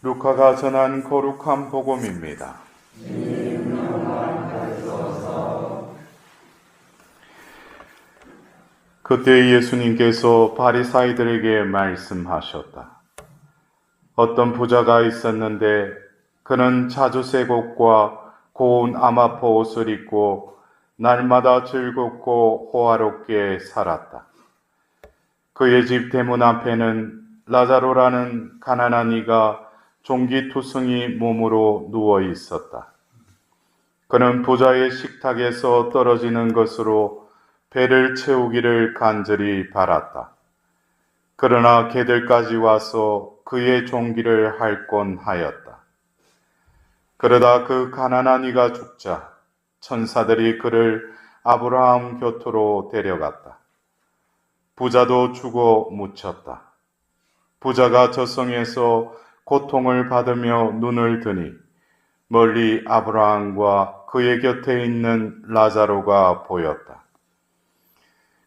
루카가 전한 거룩한 복음입니다. 그때 예수님께서 바리사이들에게 말씀하셨다. 어떤 부자가 있었는데 그는 자주색 옷과 고운 아마포 옷을 입고 날마다 즐겁고 호화롭게 살았다. 그의 집 대문 앞에는 라자로라는 가난한 이가 종기투성이 몸으로 누워 있었다. 그는 부자의 식탁에서 떨어지는 것으로 배를 채우기를 간절히 바랐다. 그러나 개들까지 와서 그의 종기를 핥곤 하였다. 그러다 그 가난한 이가 죽자 천사들이 그를 아브라함 곁으로 데려갔다. 부자도 죽어 묻혔다. 부자가 저성에서 고통을 받으며 눈을 드니 멀리 아브라함과 그의 곁에 있는 라자로가 보였다.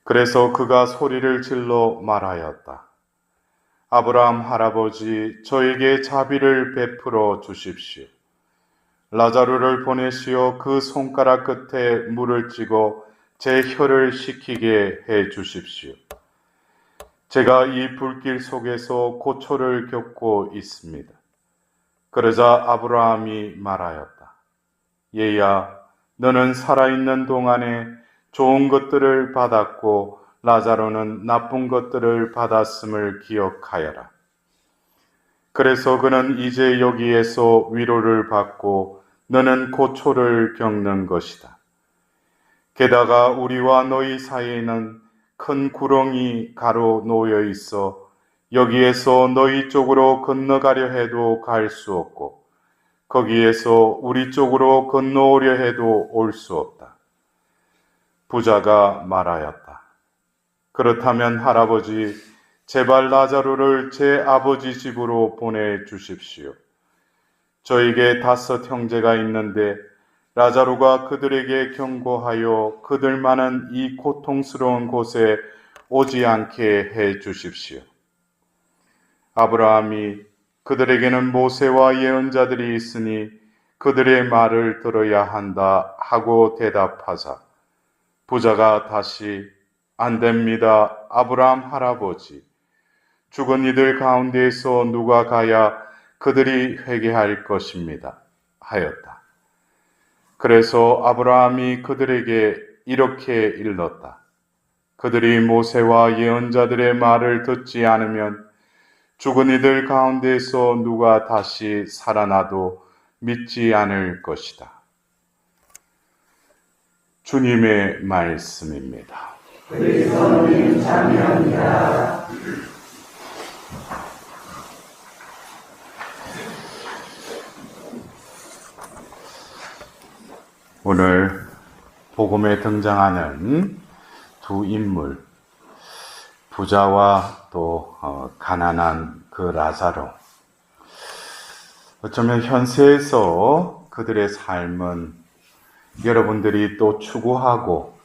그래서 그가 소리를 질러 말하였다. 아브라함 할아버지, 저에게 자비를 베풀어 주십시오. 라자로를 보내시어 그 손가락 끝에 물을 찍어 제 혀를 식히게 해 주십시오. 제가 이 불길 속에서 고초를 겪고 있습니다. 그러자 아브라함이 말하였다. 얘야, 너는 살아있는 동안에 좋은 것들을 받았고 라자로는 나쁜 것들을 받았음을 기억하여라. 그래서 그는 이제 여기에서 위로를 받고 너는 고초를 겪는 것이다. 게다가 우리와 너희 사이에는 큰 구렁이 가로 놓여 있어 여기에서 너희 쪽으로 건너가려 해도 갈 수 없고 거기에서 우리 쪽으로 건너오려 해도 올 수 없다. 부자가 말하였다. 그렇다면 할아버지, 제발 라자로를 제 아버지 집으로 보내주십시오. 저에게 5 형제가 있는데 라자로가 그들에게 경고하여 그들만은 이 고통스러운 곳에 오지 않게 해 주십시오. 아브라함이 그들에게는 모세와 예언자들이 있으니 그들의 말을 들어야 한다 하고 대답하자 부자가 다시 안 됩니다. 아브라함 할아버지. 죽은 이들 가운데에서 누가 가야 그들이 회개할 것입니다. 하였다. 그래서 아브라함이 그들에게 이렇게 일렀다. 그들이 모세와 예언자들의 말을 듣지 않으면 죽은 이들 가운데서 누가 다시 살아나도 믿지 않을 것이다. 주님의 말씀입니다. 그리스도님 참여합니다. 오늘 복음에 등장하는 2 인물, 부자와 또 가난한 그 라자로. 어쩌면 현세에서 그들의 삶은 여러분들이 또 추구하고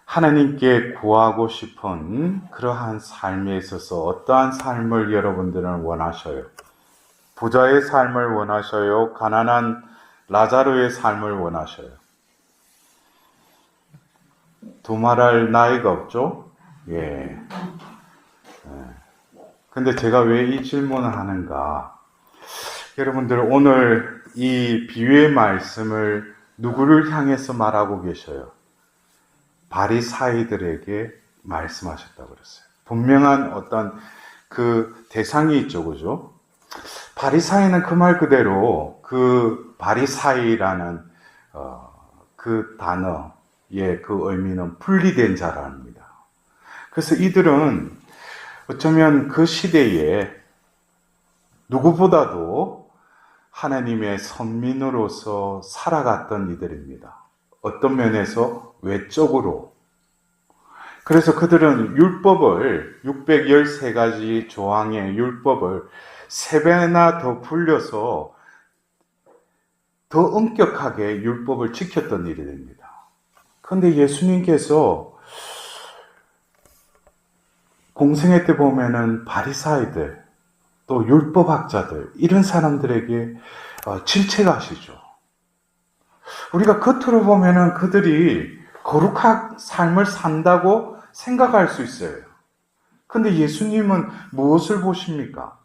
하나님께 구하고 싶은 그러한 삶에 있어서 어떠한 삶을 여러분들은 원하셔요? 부자의 삶을 원하셔요? 가난한 라자로의 삶을 원하셔요? 두말할 나이가 없죠? 예. 근데 제가 왜 이 질문을 하는가? 여러분들 오늘 이 비유의 말씀을 누구를 향해서 말하고 계셔요? 바리사이들에게 말씀하셨다고 그랬어요. 분명한 어떤 그 대상이 있죠, 그죠? 바리사이는 그 말 그대로 그 바리사이라는 그 단어의 그 의미는 분리된 자랍니다. 그래서 이들은 어쩌면 그 시대에 누구보다도 하나님의 선민으로서 살아갔던 이들입니다. 어떤 면에서 외적으로. 그래서 그들은 율법을 613가지 조항의 율법을 3배나 더 불려서 더 엄격하게 율법을 지켰던 일이 됩니다. 그런데 예수님께서 공생애 때 보면은 바리사이들, 또 율법학자들, 이런 사람들에게 질책하시죠. 우리가 겉으로 보면은 그들이 거룩한 삶을 산다고 생각할 수 있어요. 근데 예수님은 무엇을 보십니까?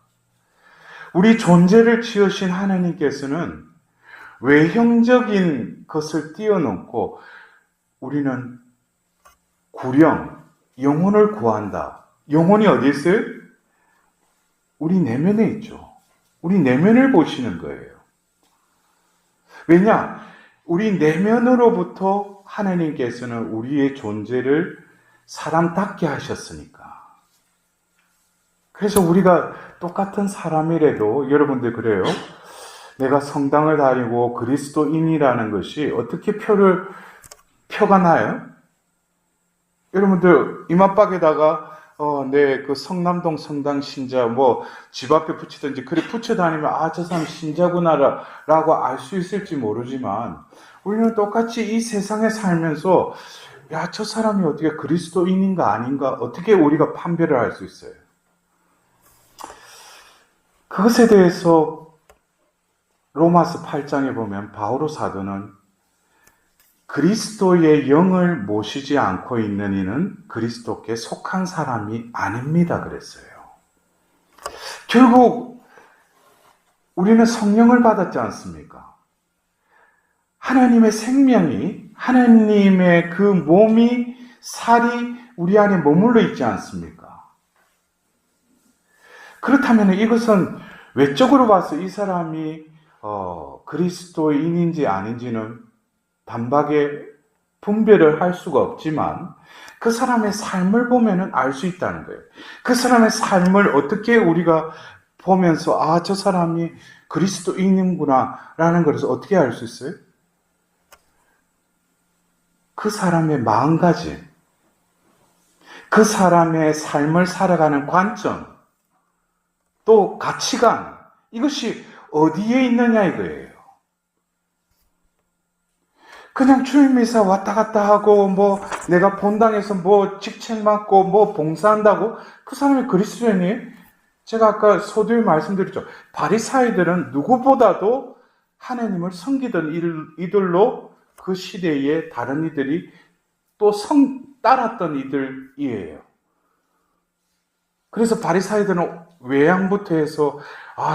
우리 존재를 지으신 하나님께서는 외형적인 것을 뛰어넘고 우리는 구령, 영혼을 구한다. 영혼이 어디 있어요? 우리 내면에 있죠. 우리 내면을 보시는 거예요. 왜냐? 우리 내면으로부터 하나님께서는 우리의 존재를 사람답게 하셨으니까. 그래서 우리가 똑같은 사람이라도 여러분들 그래요. 내가 성당을 다니고 그리스도인이라는 것이 어떻게 표가 나요? 여러분들 이마박에다가 내 그 성남동 성당 신자 집 앞에 붙이든지 그래 붙여 다니면 저 사람 신자구나라고 알 수 있을지 모르지만 우리는 똑같이 이 세상에 살면서 저 사람이 어떻게 그리스도인인가 아닌가 어떻게 우리가 판별을 할 수 있어요? 그것에 대해서 로마서 8장에 보면 바오로 사도는 그리스도의 영을 모시지 않고 있는 이는 그리스도께 속한 사람이 아닙니다. 그랬어요. 결국 우리는 성령을 받았지 않습니까? 하나님의 생명이, 하나님의 그 몸이, 살이 우리 안에 머물러 있지 않습니까? 그렇다면 이것은 외적으로 봐서 이 사람이 그리스도인인지 아닌지는 단박에 분별을 할 수가 없지만 그 사람의 삶을 보면은 알 수 있다는 거예요. 그 사람의 삶을 어떻게 우리가 보면서 저 사람이 그리스도인이구나 라는 것을 어떻게 알 수 있어요? 그 사람의 마음가짐, 그 사람의 삶을 살아가는 관점, 또 가치관, 이것이 어디에 있느냐 이거예요. 그냥 주일미사 왔다 갔다 하고 내가 본당에서 직책 맡고 봉사한다고 그 사람이 그리스도인이에요? 제가 아까 서두에 말씀드렸죠. 바리사이들은 누구보다도 하나님을 섬기던 이들로 그 시대에 다른 이들이 또 따랐던 이들이에요. 그래서 바리사이들은 외양부터 해서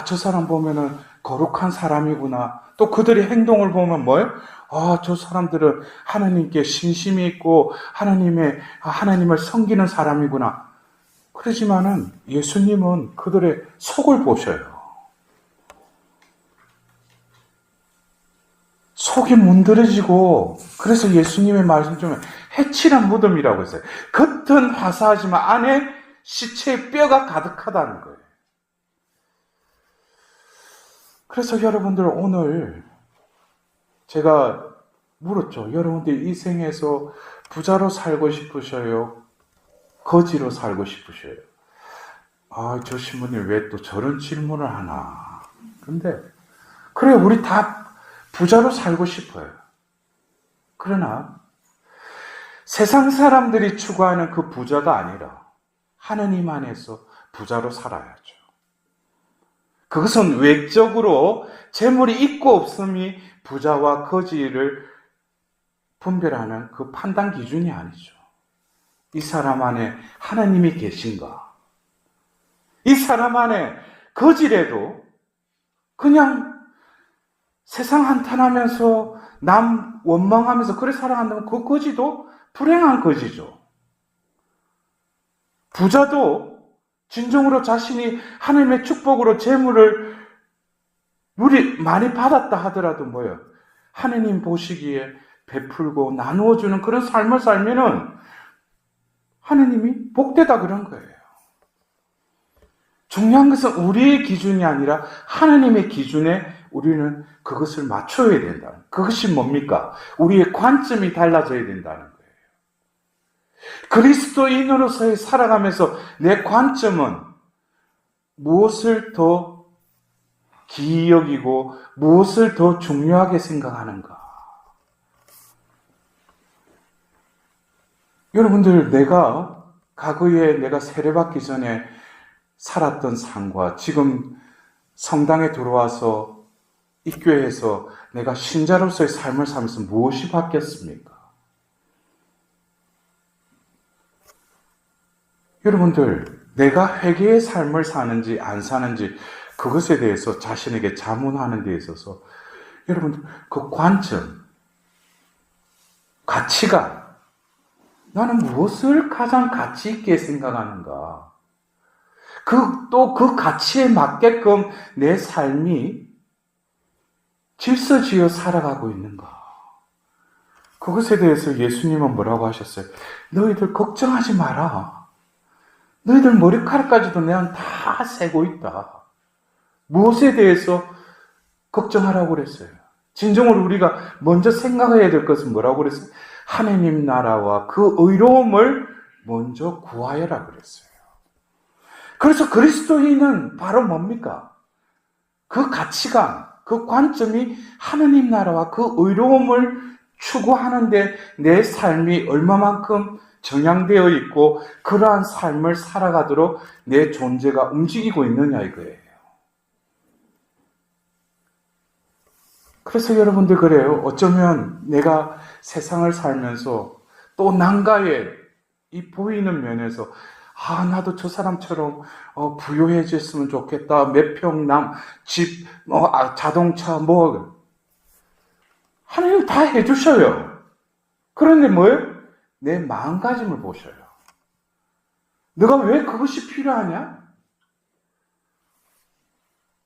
저 사람 보면은 거룩한 사람이구나. 또 그들의 행동을 보면 뭐예요? 저 사람들은 하나님께 신심이 있고 하나님을 섬기는 사람이구나. 그러지만은 예수님은 그들의 속을 보셔요. 속이 문드러지고 그래서 예수님의 말씀 중에 해칠한 무덤이라고 했어요. 겉은 화사하지만 안에 시체의 뼈가 가득하다는 거예요. 그래서 여러분들 오늘 제가 물었죠. 여러분들 이 생에서 부자로 살고 싶으셔요? 거지로 살고 싶으셔요? 저 신부님 왜 또 저런 질문을 하나. 근데 그래 우리 다 부자로 살고 싶어요. 그러나 세상 사람들이 추구하는 그 부자가 아니라 하느님 안에서 부자로 살아야죠. 그것은 외적으로 재물이 있고 없음이 부자와 거지를 분별하는 그 판단 기준이 아니죠. 이 사람 안에 하나님이 계신가? 이 사람 안에 거지라도 그냥 세상 한탄하면서 남 원망하면서 그래 살아간다면 그 거지도 불행한 거지죠. 부자도 진정으로 자신이 하나님의 축복으로 재물을 많이 받았다 하더라도 뭐예요? 하나님 보시기에 베풀고 나누어주는 그런 삶을 살면은 하나님이 복되다 그런 거예요. 중요한 것은 우리의 기준이 아니라 하나님의 기준에 우리는 그것을 맞춰야 된다. 그것이 뭡니까? 우리의 관점이 달라져야 된다는 거예요. 그리스도인으로서의 살아가면서 내 관점은 무엇을 더 기이 여기고 무엇을 더 중요하게 생각하는가? 여러분들 과거에 내가 세례받기 전에 살았던 삶과 지금 성당에 들어와서 이 교회에서 내가 신자로서의 삶을 살면서 무엇이 바뀌었습니까? 여러분들, 내가 회개의 삶을 사는지 안 사는지 그것에 대해서 자신에게 자문하는 데 있어서 여러분들 그 관점, 가치관, 나는 무엇을 가장 가치 있게 생각하는가? 또 그 가치에 맞게끔 내 삶이 질서지어 살아가고 있는가? 그것에 대해서 예수님은 뭐라고 하셨어요? 너희들 걱정하지 마라. 너희들 머리카락까지도 내가 다 세고 있다. 무엇에 대해서 걱정하라고 그랬어요? 진정으로 우리가 먼저 생각해야 될 것은 뭐라고 그랬어요? 하나님 나라와 그 의로움을 먼저 구하여라 그랬어요. 그래서 그리스도인은 바로 뭡니까? 그 가치관, 그 관점이 하나님 나라와 그 의로움을 추구하는데 내 삶이 얼마만큼 정향되어 있고 그러한 삶을 살아가도록 내 존재가 움직이고 있느냐 이거예요. 그래서 여러분들 그래요. 어쩌면 내가 세상을 살면서 또 난가에 이 보이는 면에서 나도 저 사람처럼 부유해졌으면 좋겠다. 몇 평남, 집, 자동차, 하나님 다 해주셔요. 그런데 뭐예요? 내 마음가짐을 보셔요. 너가 왜 그것이 필요하냐?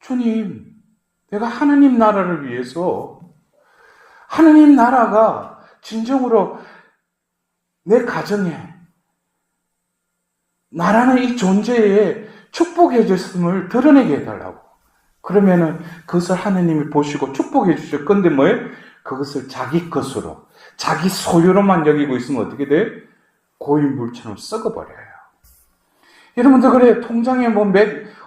주님, 내가 하나님 나라를 위해서 하나님 나라가 진정으로 내 가정에 나라는 이 존재에 축복해 줬음을 드러내게 해달라고. 그러면은 그것을 하나님이 보시고 축복해 주실 건데 뭐예요? 그것을 자기 것으로, 자기 소유로만 여기고 있으면 어떻게 돼요? 고인물처럼 썩어버려요. 여러분들 그래요. 통장에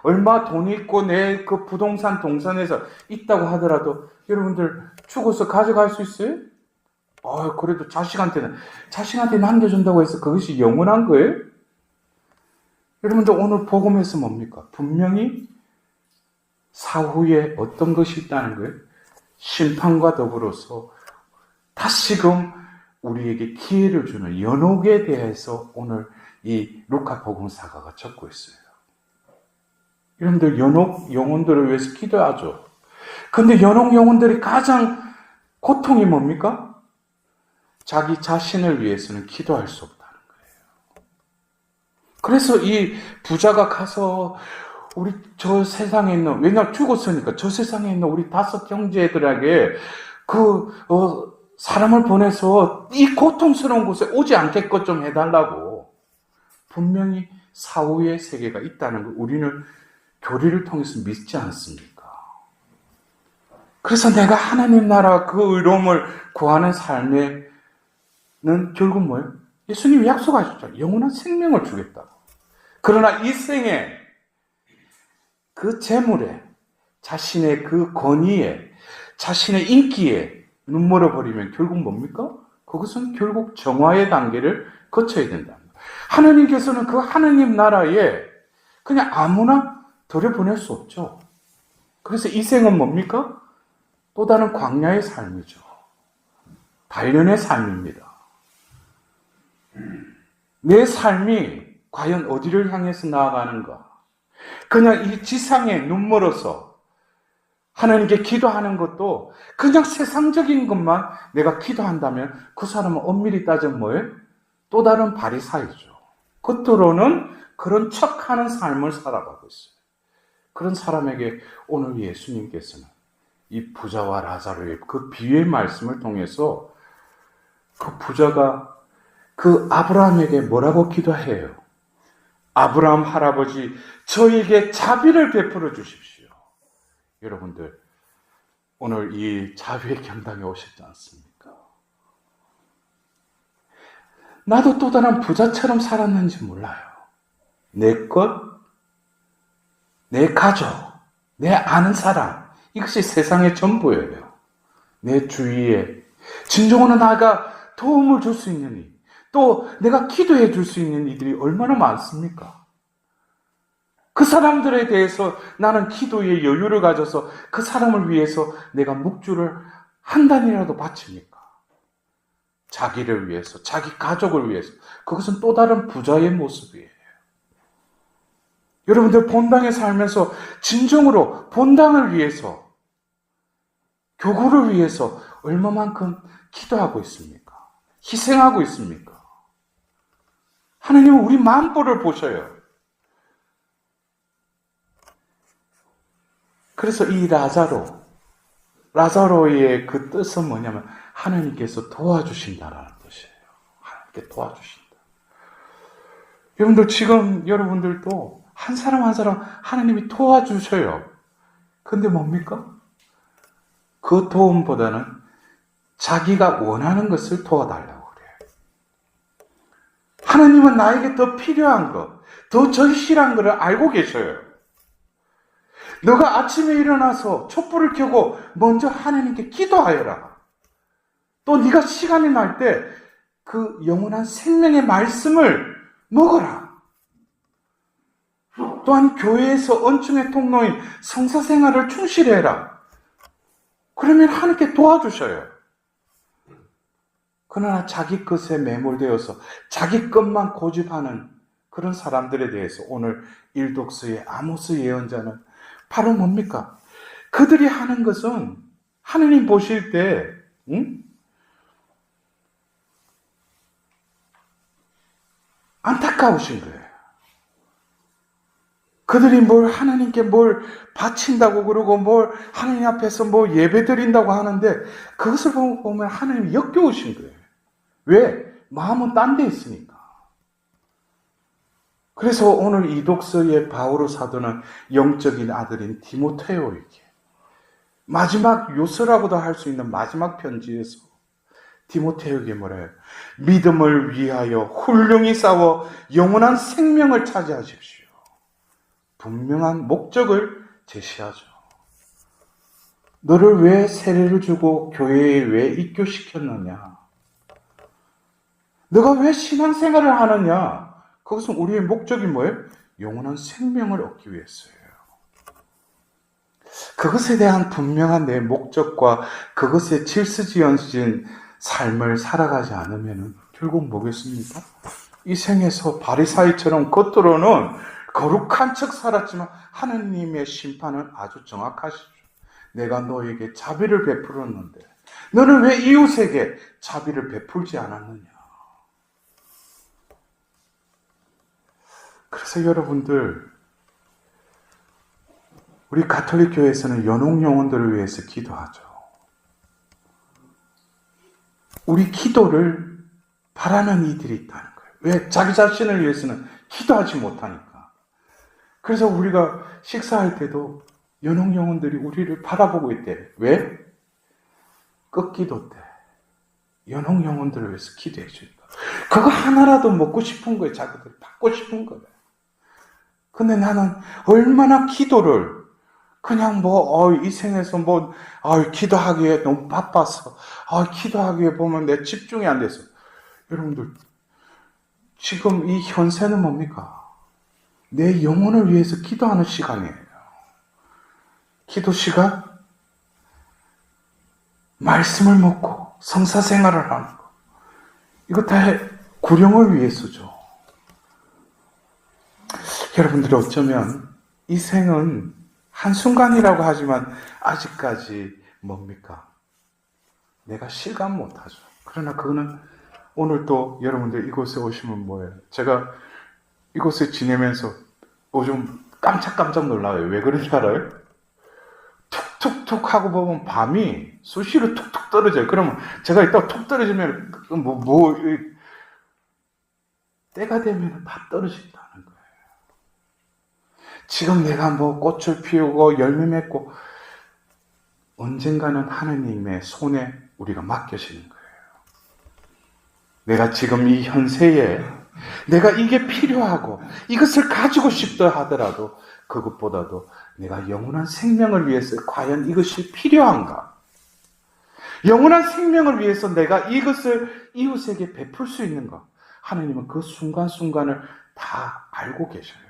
얼마 돈이 있고 내 그 부동산 동산에서 있다고 하더라도 여러분들 죽어서 가져갈 수 있어요? 그래도 자식한테 남겨준다고 해서 그것이 영원한 거예요? 여러분들 오늘 복음에서 뭡니까? 분명히 사후에 어떤 것이 있다는 거예요? 심판과 더불어서 다시금 우리에게 기회를 주는 연옥에 대해서 오늘 이 루카 복음사가가 적고 있어요. 여러분들 연옥 영혼들을 위해서 기도하죠. 근데 연옥 영혼들이 가장 고통이 뭡니까? 자기 자신을 위해서는 기도할 수 없다는 거예요. 그래서 이 부자가 가서 우리 저 세상에 있는, 왜냐면 죽었으니까 저 세상에 있는 우리 5 형제들에게 사람을 보내서 이 고통스러운 곳에 오지 않게끔 좀 해달라고. 분명히 사후의 세계가 있다는 걸 우리는 교리를 통해서 믿지 않습니까? 그래서 내가 하나님 나라 그 의로움을 구하는 삶에는 결국 뭐예요? 예수님이 약속하셨잖아요. 영원한 생명을 주겠다고. 그러나 이 생에 그 재물에, 자신의 그 권위에, 자신의 인기에 눈물을 버리면 결국 뭡니까? 그것은 결국 정화의 단계를 거쳐야 된다. 하나님께서는 그 하나님 나라에 그냥 아무나 들여보낼 수 없죠. 그래서 이 생은 뭡니까? 또 다른 광야의 삶이죠. 단련의 삶입니다. 내 삶이 과연 어디를 향해서 나아가는가? 그냥 이 지상에 눈멀어서 하나님께 기도하는 것도 그냥 세상적인 것만 내가 기도한다면 그 사람은 엄밀히 따지면 뭐예요? 또 다른 바리사이죠. 겉으로는 그런 척하는 삶을 살아가고 있어요. 그런 사람에게 오늘 예수님께서는 이 부자와 라자로의 그 비유의 말씀을 통해서 그 부자가 그 아브라함에게 뭐라고 기도해요? 아브라함 할아버지, 저에게 자비를 베풀어 주십시오. 여러분들, 오늘 이 자비의 경당에 오셨지 않습니까? 나도 또 다른 부자처럼 살았는지 몰라요. 내 것, 내 가족, 내 아는 사람, 이것이 세상의 전부예요. 내 주위에 진정으로 나가 도움을 줄 수 있는 이, 또 내가 기도해 줄 수 있는 이들이 얼마나 많습니까? 그 사람들에 대해서 나는 기도의 여유를 가져서 그 사람을 위해서 내가 묵주를 한 단이라도 바칩니까? 자기를 위해서, 자기 가족을 위해서. 그것은 또 다른 부자의 모습이에요. 여러분들 본당에 살면서 진정으로 본당을 위해서, 교구를 위해서 얼마만큼 기도하고 있습니까? 희생하고 있습니까? 하나님은 우리 만보를 보셔요. 그래서 이 라자로의 그 뜻은 뭐냐면 하나님께서 도와주신다라는 뜻이에요. 하나님께 도와주신다. 여러분들 지금 여러분들도 한 사람 한 사람 하나님이 도와주셔요. 근데 뭡니까? 그 도움보다는 자기가 원하는 것을 도와달라고 그래요. 하나님은 나에게 더 필요한 것, 더 절실한 것을 알고 계셔요. 너가 아침에 일어나서 촛불을 켜고 먼저 하나님께 기도하여라. 또 네가 시간이 날 때 그 영원한 생명의 말씀을 먹어라. 또한 교회에서 언중의 통로인 성사생활을 충실히 해라. 그러면 하나님께 도와주셔요. 그러나 자기 것에 매몰되어서 자기 것만 고집하는 그런 사람들에 대해서 오늘 일독서의 아모스 예언자는 바로 뭡니까? 그들이 하는 것은 하느님 보실 때 안타까우신 거예요. 그들이 하나님께 뭘 바친다고 그러고 하나님 앞에서 예배 드린다고 하는데 그것을 보면 하나님이 역겨우신 거예요. 왜? 마음은 딴 데 있으니까. 그래서 오늘 이 독서의 바오로 사도는 영적인 아들인 디모데오에게 마지막 요서라고도 할 수 있는 마지막 편지에서 디모데에게 뭐라 해요? 믿음을 위하여 훌륭히 싸워 영원한 생명을 차지하십시오. 분명한 목적을 제시하죠. 너를 왜 세례를 주고 교회에 왜 입교시켰느냐? 너가 왜 신앙생활을 하느냐? 그것은 우리의 목적이 뭐예요? 영원한 생명을 얻기 위해서예요. 그것에 대한 분명한 내 목적과 그것에 질서지어진 삶을 살아가지 않으면 결국 뭐겠습니까? 이 생에서 바리사이처럼 겉으로는 거룩한 척 살았지만 하나님의 심판은 아주 정확하시죠. 내가 너에게 자비를 베풀었는데 너는 왜 이웃에게 자비를 베풀지 않았느냐? 그래서 여러분들, 우리 가톨릭 교회에서는 연옥 영혼들을 위해서 기도하죠. 우리 기도를 바라는 이들이 있다는 거예요. 왜? 자기 자신을 위해서는 기도하지 못하니까. 그래서 우리가 식사할 때도 연옥 영혼들이 우리를 바라보고 있대. 왜? 끝기도 때 연옥 영혼들을 위해서 기도해 주니까. 그거 하나라도 먹고 싶은 거예요. 자기들 받고 싶은 거예요. 근데 나는 얼마나 기도를 그냥 이 생에서 기도하기에 너무 바빠서, 기도하기에 보면 내 집중이 안 돼서. 여러분들, 지금 이 현세는 뭡니까? 내 영혼을 위해서 기도하는 시간이에요. 기도 시간? 말씀을 먹고 성사 생활을 하는 거. 이거 다 구령을 위해서죠. 여러분들이 어쩌면 이 생은 한순간이라고 하지만 아직까지 뭡니까? 내가 실감 못하죠. 그러나 그거는 오늘 또 여러분들 이곳에 오시면 뭐예요? 제가 이곳에 지내면서 요즘 깜짝 놀라요. 왜 그런지 알아요? 툭툭툭 하고 보면 밤이 수시로 툭툭 떨어져요. 그러면 제가 이따 툭 떨어지면 때가 되면 다 떨어진다는 거예요. 지금 내가 꽃을 피우고 열매 맺고 언젠가는 하느님의 손에 우리가 맡겨지는 거예요. 내가 지금 이 현세에 내가 이게 필요하고 이것을 가지고 싶다 하더라도 그것보다도 내가 영원한 생명을 위해서 과연 이것이 필요한가? 영원한 생명을 위해서 내가 이것을 이웃에게 베풀 수 있는가? 하느님은 그 순간순간을 다 알고 계셔요.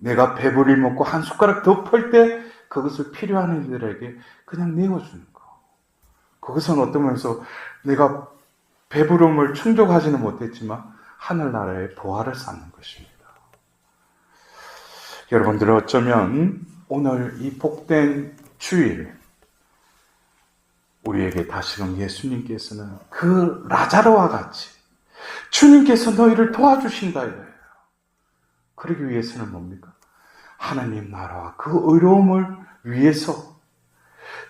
내가 배부리 먹고 한 숟가락 더 풀 때 그것을 필요한 이들에게 그냥 내어주는 거. 그것은 어떤 면에서 내가 배부름을 충족하지는 못했지만 하늘나라의 보화를 쌓는 것입니다. 여러분들 어쩌면 오늘 이 복된 주일 우리에게 다시금 예수님께서는 그 라자로와 같이 주님께서 너희를 도와주신다 이래요. 그러기 위해서는 뭡니까? 하나님 나라와 그 의로움을 위해서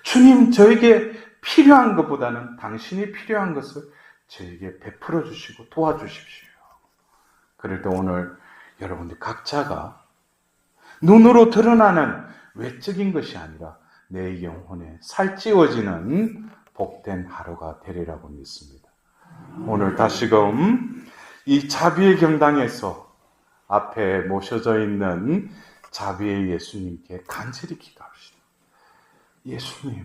주님 저에게 필요한 것보다는 당신이 필요한 것을 저에게 베풀어 주시고 도와주십시오. 그럴 때 오늘 여러분들 각자가 눈으로 드러나는 외적인 것이 아니라 내 영혼에 살찌워지는 복된 하루가 되리라고 믿습니다. 오늘 다시금 이 자비의 경당에서 앞에 모셔져 있는 자비의 예수님께 간절히 기도합시다. 예수님,